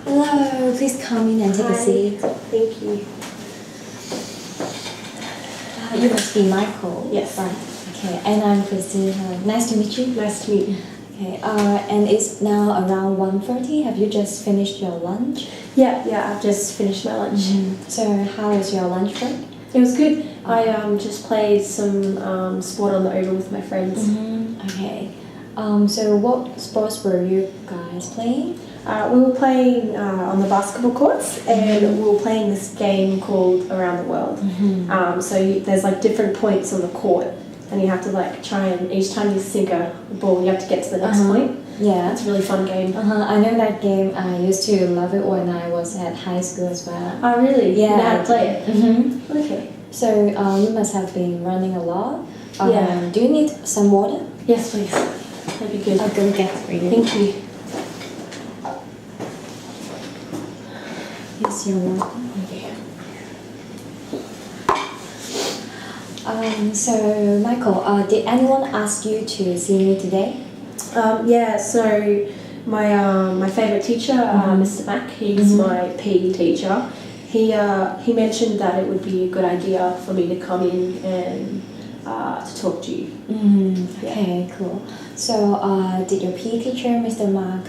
Hello, please come in and take a Hi. seat. Thank you. You must be Michael. Yes. Right. Okay, and I'm Christine. Nice to meet you. Nice to meet you. Okay, and it's now around 1:30. Have you just finished your lunch? Yeah, I've just finished my lunch. So how was your lunch break? It was good. I just played some sport on the oval with my friends. Okay. So what sports were you guys playing? We were playing on the basketball courts, and we were playing this game called Around the World. There's like different points on the court, and you have to like try and each time you sink a ball, you have to get to the next point. Yeah. It's a really fun game. I know that game. I used to love it when I was at high school as well. Oh, really? Yeah. You know how to play it? Okay. So you must have been running a lot. Yeah. Do you need some water? Yes, please. That'd be good. I'll go get for you. Thank you. Here's your water. So Michael, did anyone ask you to see me today? So my favourite teacher, Mr. Mack, he's my PE teacher. He mentioned that it would be a good idea for me to come in and to talk to you. Okay, cool. So did your PE teacher, Mr. Mark,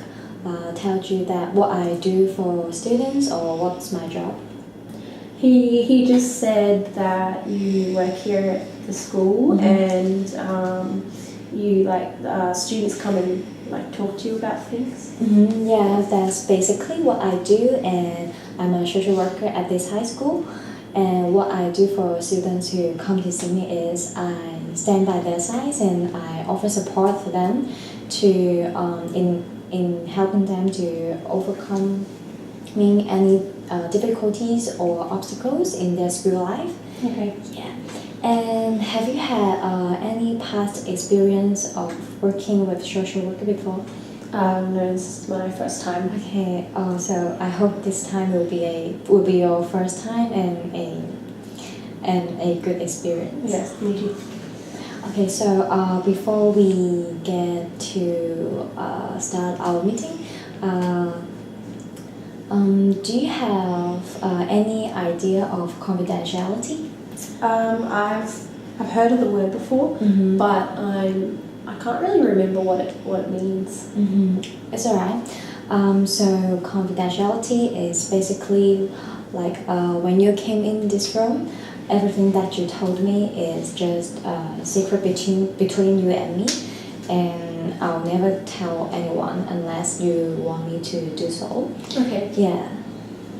tell you that what I do for students or what's my job? He just said that you work here at the school and you students come and like talk to you about things. Yeah, that's basically what I do, and I'm a social worker at this high school. And what I do for students who come to see me is I stand by their sides and I offer support for them to in helping them to overcome any difficulties or obstacles in their school life. Okay. Yeah. And have you had any past experience of working with social worker before? No, this is my first time. Okay. So I hope this time will be your first time and a good experience. Yes, me too. Okay. So before we get to start our meeting, do you have any idea of confidentiality? I've heard of the word before, but I can't really remember what it means. It's alright. So confidentiality is basically like when you came in this room, everything that you told me is just a secret between you and me, and I'll never tell anyone unless you want me to do so. Okay. Yeah.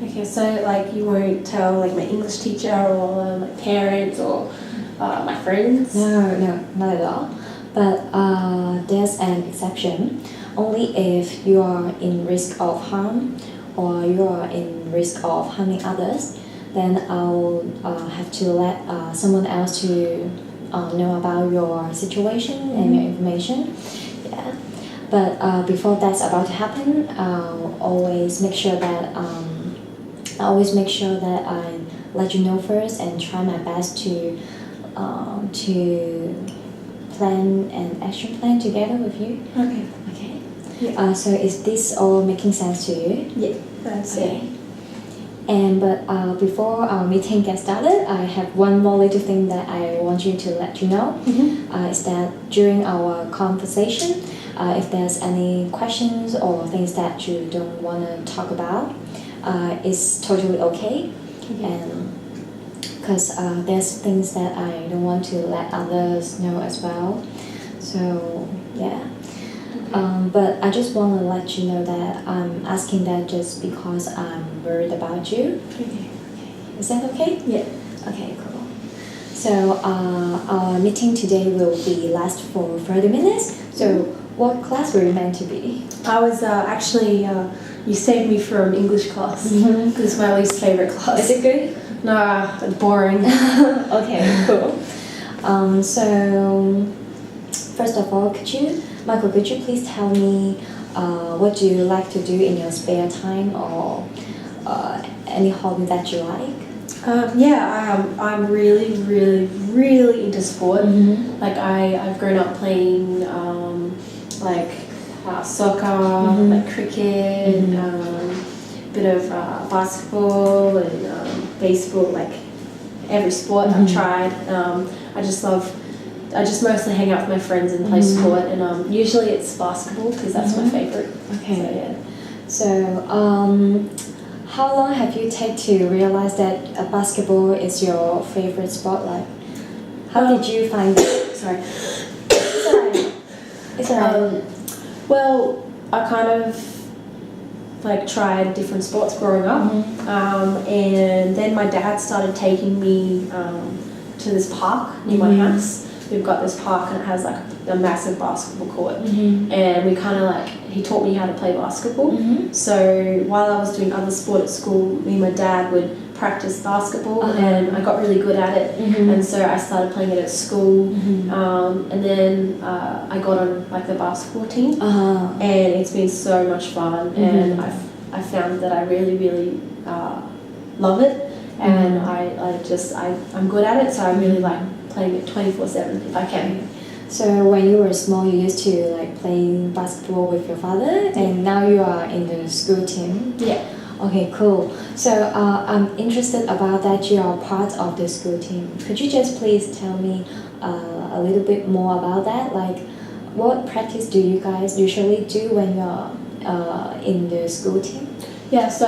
Okay, so like you won't tell like my English teacher or my parents or my friends? No, not at all. But there's an exception. Only if you are in risk of harm or you are in risk of harming others, then I'll have to let someone else to know about your situation and your information. Yeah. But before that's about to happen, I'll always make sure that I let you know first and try my best to plan an action plan together with you. Okay. Okay. Yeah. So is this all making sense to you? Yeah, that's it. But before our meeting gets started, I have one more little thing that I want you to let you know. Is that during our conversation, if there's any questions or things that you don't want to talk about, it's totally okay. And because there's things that I don't want to let others know as well. So yeah. But I just want to let you know that I'm asking that just because I'm worried about you. Okay. Is that okay? Yeah. Okay, cool. So our meeting today will be last for 30 minutes. So what class were you meant to be? I was actually you saved me from English class. This is my least favorite class. Is it good? Nah, it's boring. Okay, cool. So first of all, Michael, could you please tell me what do you like to do in your spare time or any hobby that you like? I'm really, really, really into sport. Like I've grown up playing soccer, like cricket, bit of basketball and baseball, like every sport I've tried. I just mostly hang out with my friends and play sport, and usually it's basketball because that's my favorite. Okay. So, yeah. So, how long have you take to realize that basketball is your favorite sport? Like, how did you find it? Sorry. It's alright. Well, I kind of like tried different sports growing up, and then my dad started taking me to this park near my house. We've got this park and it has like a massive basketball court, and we kind of like, he taught me how to play basketball. So while I was doing other sport at school, me and my dad would practice basketball, and I got really good at it, and so I started playing it at school, and then I got on like the basketball team, and it's been so much fun, and I found that I really love it, and I'm good at it, so I really like playing it 24/7 if I can. So when you were small, you used to like play basketball with your father, and now you are in the school team. Yeah. Okay, cool. So I'm interested about that you are part of the school team. Could you just please tell me a little bit more about that? Like, what practice do you guys usually do when you're in the school team? Yeah, so,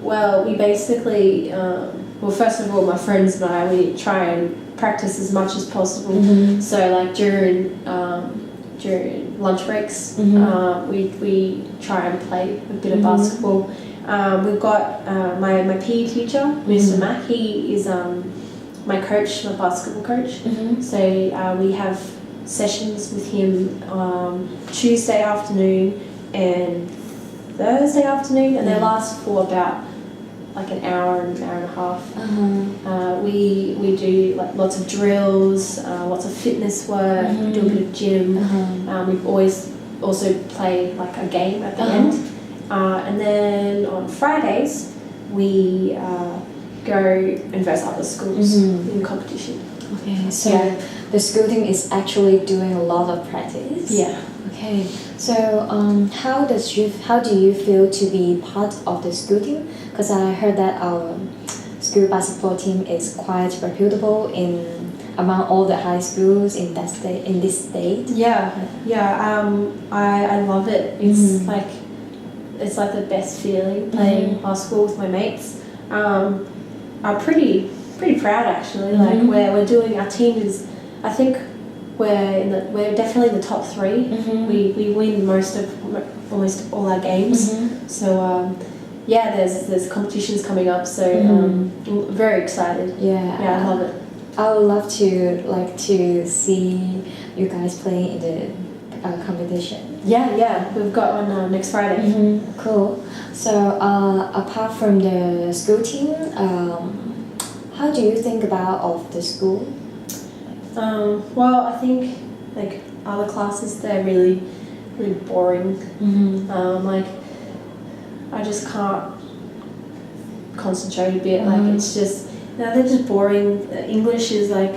well, we basically, well, first of all, my friends and I, we try and practice as much as possible. So, like, during lunch breaks, we try and play a bit of basketball. We've got my PE teacher, Mr. Mack. He is my coach, my basketball coach. So we have sessions with him Tuesday afternoon and Thursday afternoon, and they last for about like an hour and a half. We do like lots of drills, lots of fitness work. We do a bit of gym. We've always also play like a game at the end. And then on Fridays, we go and verse other schools in competition. Okay, so the school team is actually doing a lot of practice. Yeah. Okay, so how do you feel to be part of the school team? Because I heard that our school basketball team is quite reputable among all the high schools in this state. Yeah. I love it. It's like the best feeling playing basketball with my mates. I'm pretty proud actually. Like we're doing, our team is, I think we're definitely in the top 3. We win almost all our games. So there's competitions coming up. So I'm very excited. Yeah, I love it. I would love to see you guys playing in the competition. Yeah, we've got one next Friday. Cool. So apart from the school team, how do you think of the school? Well, I think like other classes, they're really boring. Like I just can't concentrate a bit. Like it's just, they're just boring. English is like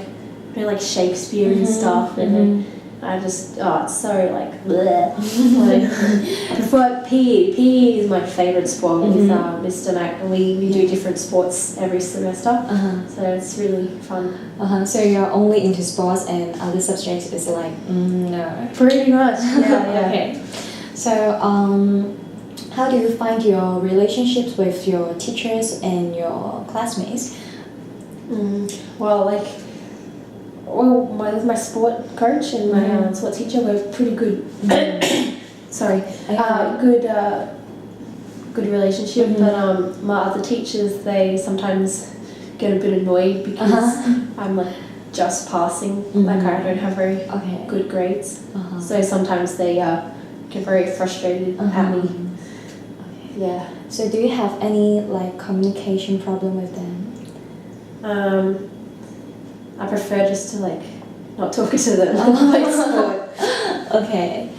very like Shakespeare and stuff, and then I just, it's so like bleh. I prefer PE. PE is my favourite sport with Mr. Mac, and we do different sports every semester, so it's really fun. So you're only into sports and other subjects is like, no. Pretty much, yeah. Okay. So how do you find your relationships with your teachers and your classmates? My sport coach and my sport teacher, we're pretty good. Sorry, good relationship. But my other teachers, they sometimes get a bit annoyed because I'm like just passing. Like I don't have very good grades. So sometimes they get very frustrated at me. Yeah. So do you have any like communication problem with them? I prefer just to like not talk to them and play sport. Okay.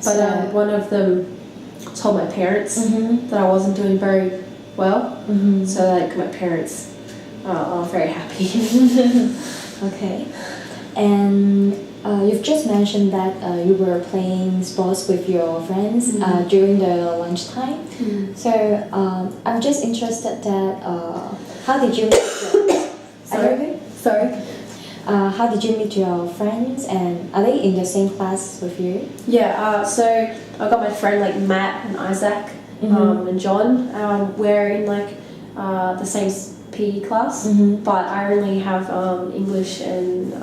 But one of them told my parents that I wasn't doing very well. So like my parents are very happy. Okay. And You've just mentioned that you were playing sports with your friends during the lunchtime. So I'm just interested that how did you meet your Sorry. how did you meet your friends, and are they in the same class with you? Yeah, so I got my friend like Matt and Isaac and John. We're in like the same PE class, but I only have English and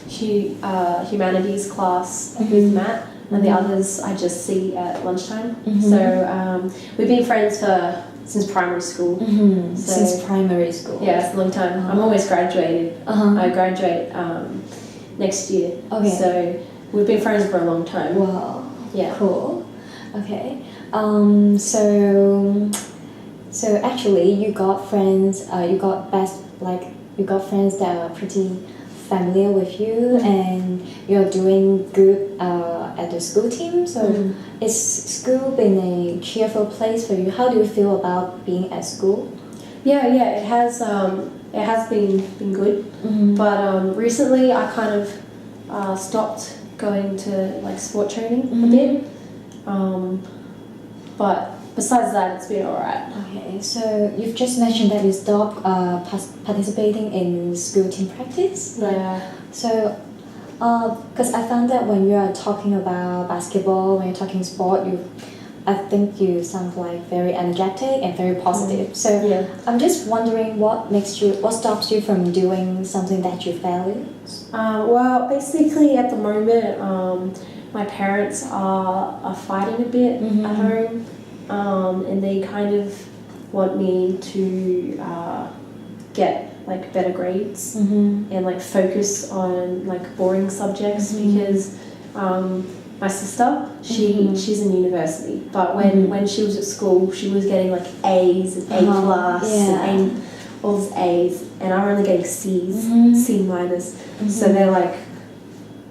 humanities class with Matt, and the others I just see at lunchtime. So we've been friends since primary school. So, Since primary school. yeah, it's a long time. I'm almost graduated. I graduate next year. Okay. So we've been friends for a long time. Wow. Yeah. Cool. Okay. So actually, you got friends. You got friends that are pretty familiar with you, and you're doing good at the school team. So, is school been a cheerful place for you? How do you feel about being at school? Yeah, it has. It has been good, but recently I kind of stopped going to like sport training a bit. But besides that, it's been alright. Okay, so you've just mentioned that you stopped participating in school team practice. Yeah. So, because I found that when you are talking about basketball, when you're talking sport, I think you sound like very energetic and very positive. So Yeah. I'm just wondering what stops you from doing something that you value? Well, basically at the moment, my parents are fighting a bit at home, and they kind of want me to get like better grades and like focus on like boring subjects because my sister she's in university, but when she was at school she was getting like A's and A plus and all these A's, and I'm only getting C's, C minus. So they're like,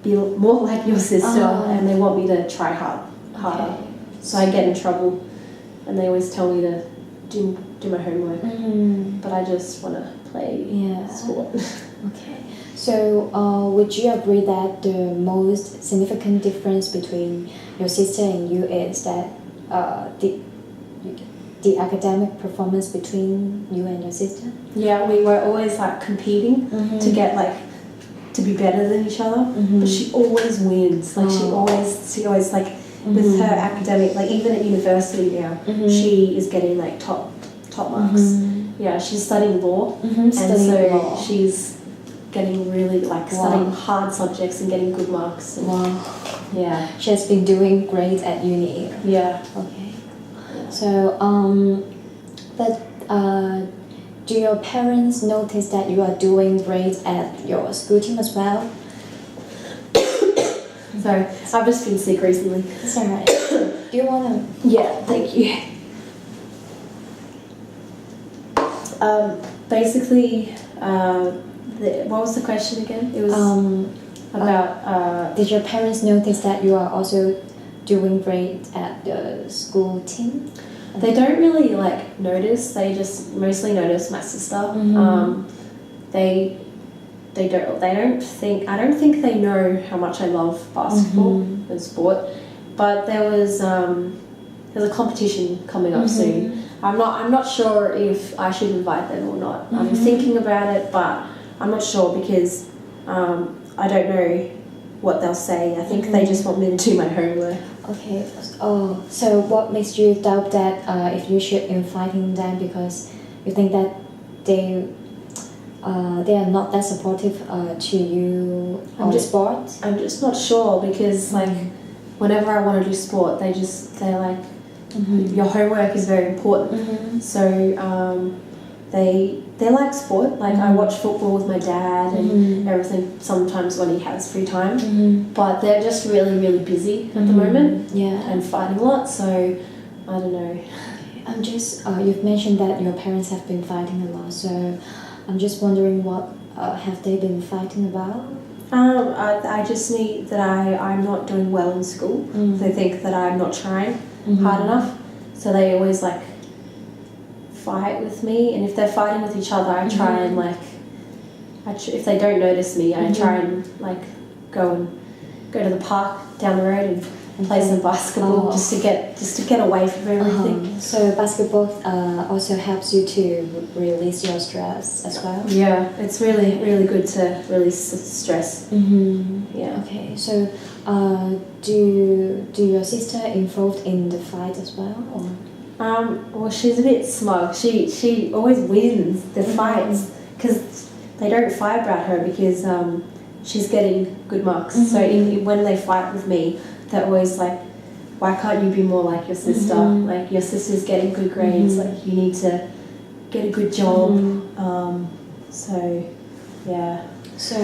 be more like your sister, and they want me to try harder. Okay. So I get in trouble, and they always tell me to do my homework, but I just want to play sport. Okay. So, would you agree that the most significant difference between your sister and you is that the academic performance between you and your sister? Yeah, we were always like competing to get like to be better than each other, but she always wins. Like she always like with her academic, like even at university now, she is getting like top marks. Yeah, she's studying law, and so she's getting really like studying hard subjects and getting good marks. And, yeah, She has been doing great at uni. yeah. Okay. So, do your parents notice that you are doing great at your school team as well? Sorry, I've just been sick recently. It's alright. Do you want to? Yeah, thank you. Basically, what was the question again? It was about. Did your parents notice that you are also doing great at the school team? They don't really like notice. They just mostly notice my sister. They don't think. I don't think they know how much I love basketball and sport. But there's a competition coming up soon. I'm not sure if I should invite them or not. I'm thinking about it, but I'm not sure because I don't know what they'll say. I think they just want me to do my homework. Okay. Oh, so what makes you doubt that if you should inviting them, because you think that they are not that supportive to you on sport? I'm just not sure because like whenever I want to do sport, they're like your homework is very important. So they like sport. Like I watch football with my dad and everything sometimes when he has free time. But they're just really, really busy at the moment and fighting a lot. So I don't know. I'm just you've mentioned that your parents have been fighting a lot. So I'm just wondering what have they been fighting about? I just need that I'm not doing well in school. They think that I'm not trying hard enough. So they always like fight with me, and if they're fighting with each other, I try and like if they don't notice me, I try and like go to the park down the road and play some basketball just to get away from everything. So basketball also helps you to release your stress as well. Yeah, it's really good to release stress. Yeah. Okay, so do your sister involved in the fight as well, or? Well, she's a bit smug. She always wins the fights because they don't fight about her because she's getting good marks. So when they fight with me, they're always like, why can't you be more like your sister? Like, your sister's getting good grades, like, you need to get a good job. So, yeah. So,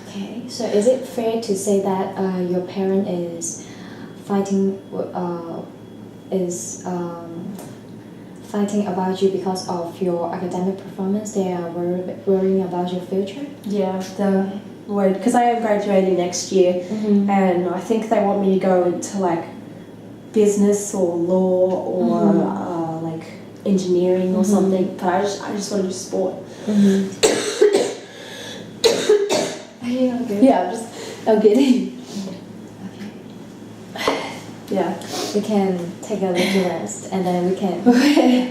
okay. So is it fair to say that your parent is fighting fighting about you because of your academic performance? They are worrying about your future? Yeah, because I am graduating next year, and I think they want me to go into like business or law or like engineering or something. But I just want to do sport. Are you okay? Yeah, I'm kidding. Okay. Yeah. We can take a little rest and then we can.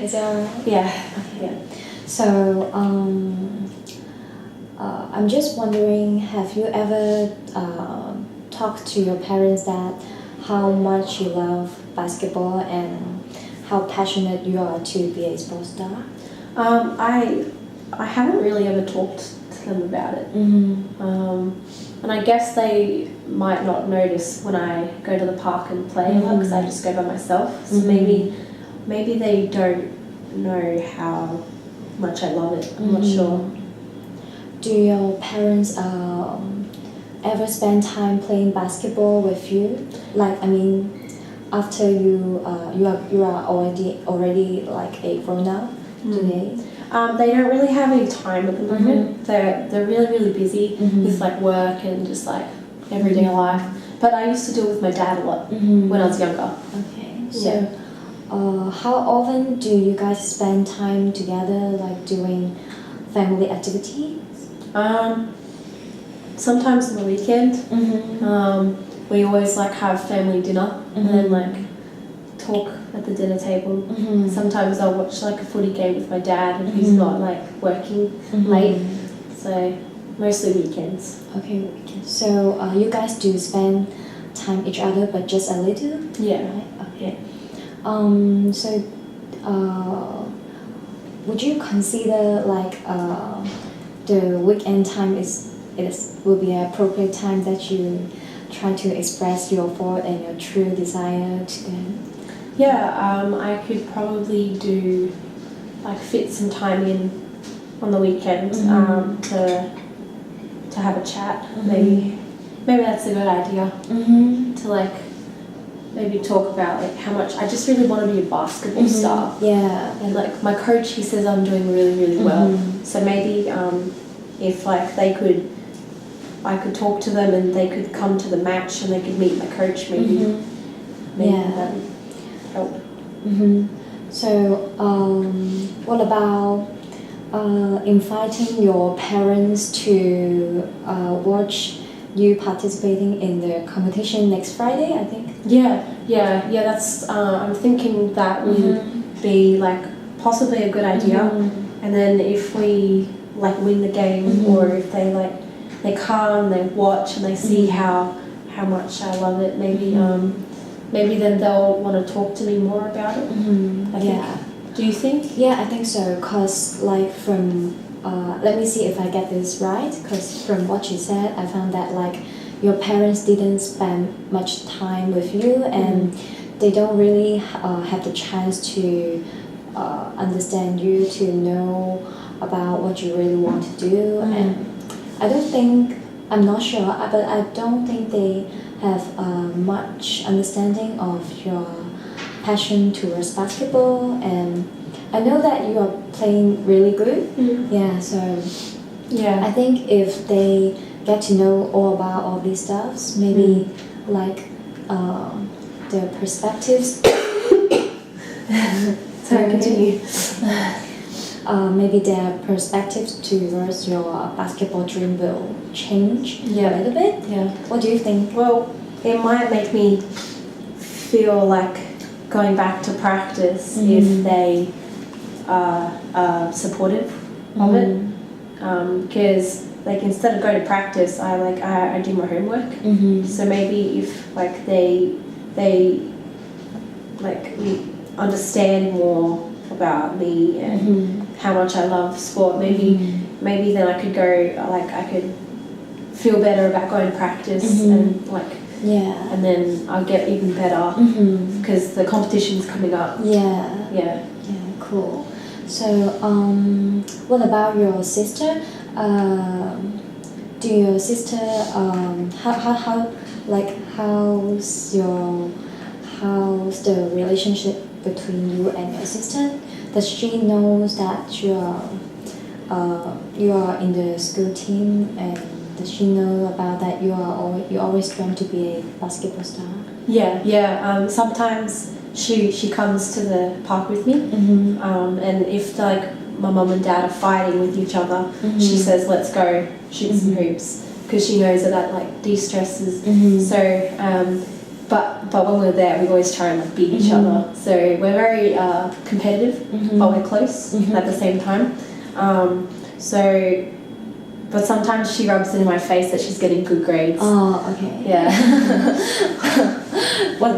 Is that alright? Yeah. Okay. Yeah. So I'm just wondering, have you ever talked to your parents that how much you love basketball and how passionate you are to be a sports star? I haven't really ever talked to them about it. And I guess they might not notice when I go to the park and play a lot because I just go by myself. So maybe they don't know how much I love it. I'm not sure. Do your parents ever spend time playing basketball with you? Like, I mean, after you are already like a grown up, do they? They don't really have any time at the moment. They're really busy with like work and just like everyday life. But I used to do it with my dad a lot when I was younger. Okay, so how often do you guys spend time together, like doing family activities? Sometimes on the weekend. We always like have family dinner and then like talk at the dinner table. Sometimes I'll watch like a footy game with my dad if he's not like working late. So mostly weekends. Okay, weekends. So you guys do spend time each other, but just a little. Yeah. Right? Okay. So would you consider like the weekend time will be an appropriate time that you try to express your thought and your true desire to them? Yeah, I could probably do like fit some time in on the weekend to have a chat. Maybe that's a good idea. To like maybe talk about like how much I just really want to be a basketball star. Yeah. And like my coach, he says I'm doing really well. So maybe if like I could talk to them and they could come to the match and they could meet my coach. Maybe that would help. So what about inviting your parents to watch you participating in the competition next Friday, I think? Yeah. That's I'm thinking that would be like possibly a good idea. And then if we like win the game, or if they come, they watch and they see how much I love it, maybe then they'll want to talk to me more about it. I think. Do you think? Yeah, I think so. Cause like from let me see if I get this right. Cause from what you said, I found that like your parents didn't spend much time with you, and they don't really have the chance to understand you, to know about what you really want to do. And I'm not sure, but I don't think they have much understanding of your passion towards basketball. And I know that you are playing really good. Yeah, so I think if they get to know all about all these stuffs, maybe like their perspectives. Sorry, continue. maybe their perspective towards your basketball dream will change a little bit. Yeah. What do you think? Well, it might make me feel like going back to practice if they are supportive of it. Because like instead of going to practice, I do my homework. So maybe if like they like understand more about me and how much I love sport, maybe then I could go, like I could feel better about going to practice and like and then I'll get even better because the competition's coming up. Yeah, cool. So what about your sister? Do your sister how like how's the relationship between you and your sister? Does she knows that you are in the school team, and does she know about that you always dream to be a basketball star? Sometimes she comes to the park with me, and if like my mum and dad are fighting with each other, she says let's go shoot some hoops, because she knows that like de-stresses. So but when we're there, we always try and like beat each other. So we're very competitive, but we're close at the same time. But sometimes she rubs it in my face that she's getting good grades. Oh, okay. Yeah.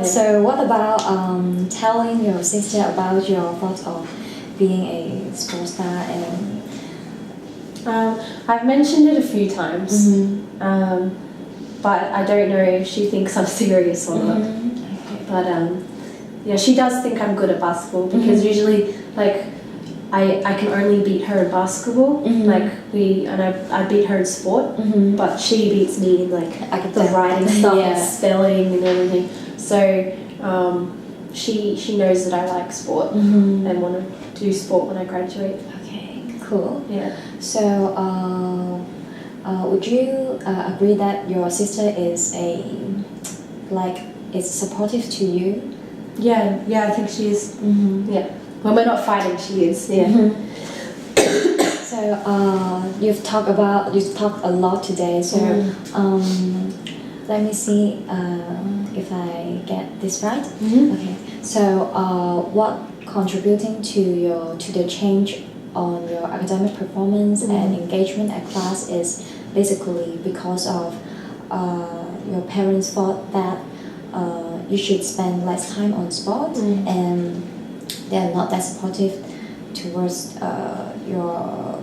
So what about telling your sister about your thoughts of being a sports star? And I've mentioned it a few times, but I don't know if she thinks I'm serious or not. But yeah, she does think I'm good at basketball, because usually like I can only beat her in basketball. Like I beat her in sport, but she beats me in like the writing stuff and spelling and everything. So she knows that I like sport and want to do sport when I graduate. Okay, cool. Yeah. So would you agree that your sister is is supportive to you? Yeah, I think she is. Yeah. When we're not fighting, she is. Yeah. So you've talked a lot today. So let me see if I get this right. Okay. So what contributing to the change on your academic performance and engagement at class is basically because of your parents thought that you should spend less time on sport, and they're not that supportive towards your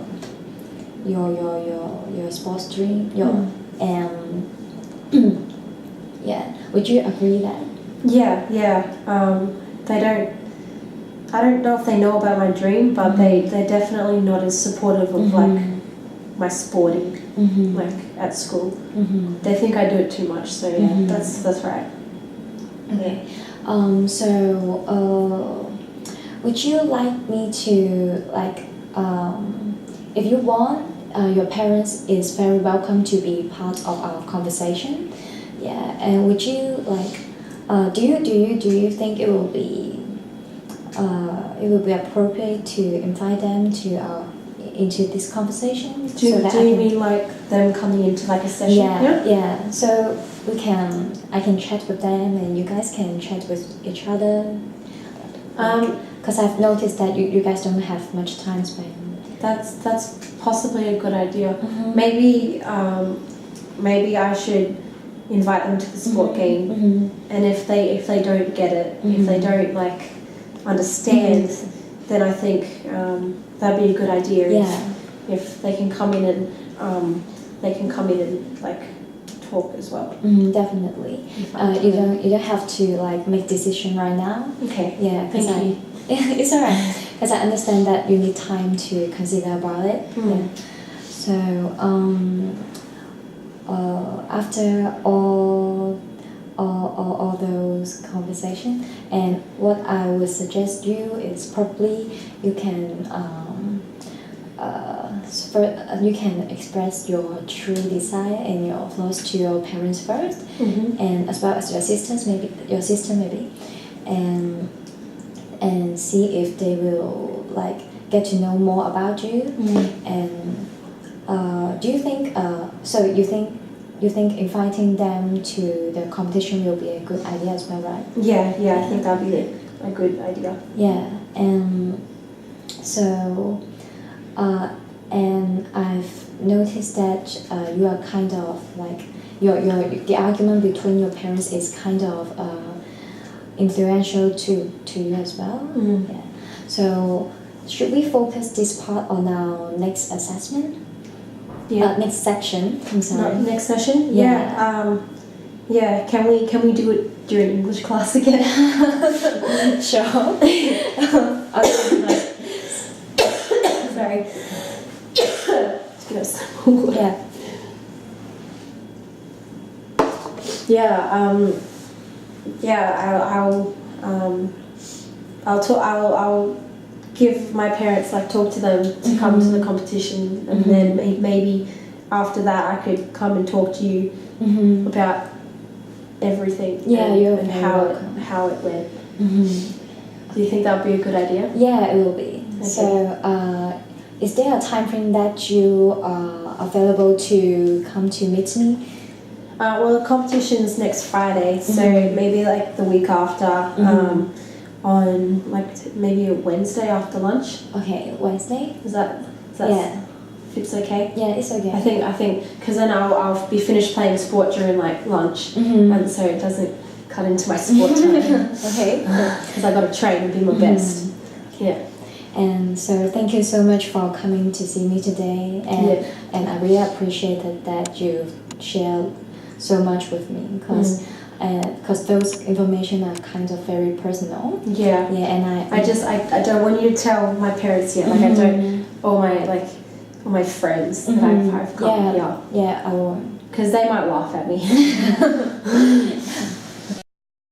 sports dream. And would you agree that? They don't. I don't know if they know about my dream, but they're definitely not as supportive of like my sporting, like at school. They think I do it too much. So yeah, that's right. Okay. Would you like me to if you want, your parents is very welcome to be part of our conversation. Yeah, and would you do you think it will be appropriate to invite them to into this conversation? Do you mean like them coming into like a session? Yeah. So I can chat with them, and you guys can chat with each other. Because I've noticed that you guys don't have much time spent. That's possibly a good idea. Maybe I should invite them to the sport game, and if they don't get it, if they don't like understand, then I think that'd be a good idea. If they can come in and like talk as well. Definitely. You don't have to like make decision right now. Okay. Yeah. Thank you. It's alright, because I understand that you need time to consider about it. Yeah. So after all those conversations, and what I would suggest you is probably you can you can express your true desire and your thoughts to your parents first, and as well as your sister maybe, and see if they will like get to know more about you. And do you think so? You think inviting them to the competition will be a good idea as well, right? Yeah, I think that'd be a good idea. Yeah, and so and I've noticed that you are kind of like the argument between your parents is kind of influential to you as well. Yeah. So should we focus this part on our next assessment? Yeah. Next section. I'm sorry. Next session. Yeah. Yeah. Can we do it during English class again? Sure. Sorry. Just get some water. Yeah. I'll give my parents, like, talk to them to come to the competition, and then maybe after that I could come and talk to you about everything. Yeah, you're and very welcome. how it went. Do you think that would be a good idea? Yeah, it will be. Okay. So, is there a time frame that you are available to come to meet me? Well, the competition's next Friday, so maybe like the week after, on like maybe a Wednesday after lunch. Okay, Wednesday. Is that Yeah. if it's okay? Yeah, it's okay. I think because then I'll be finished playing sport during like lunch, and so it doesn't cut into my sport time. Okay. Because I got to train and be my best. Yeah. And so thank you so much for coming to see me today, and I really appreciated that you shared so much with me because those information are kind of very personal. Yeah. Yeah, and I don't want you to tell my parents yet. Like I don't, all my friends that I've got. Yeah, I won't. Because they might laugh at me.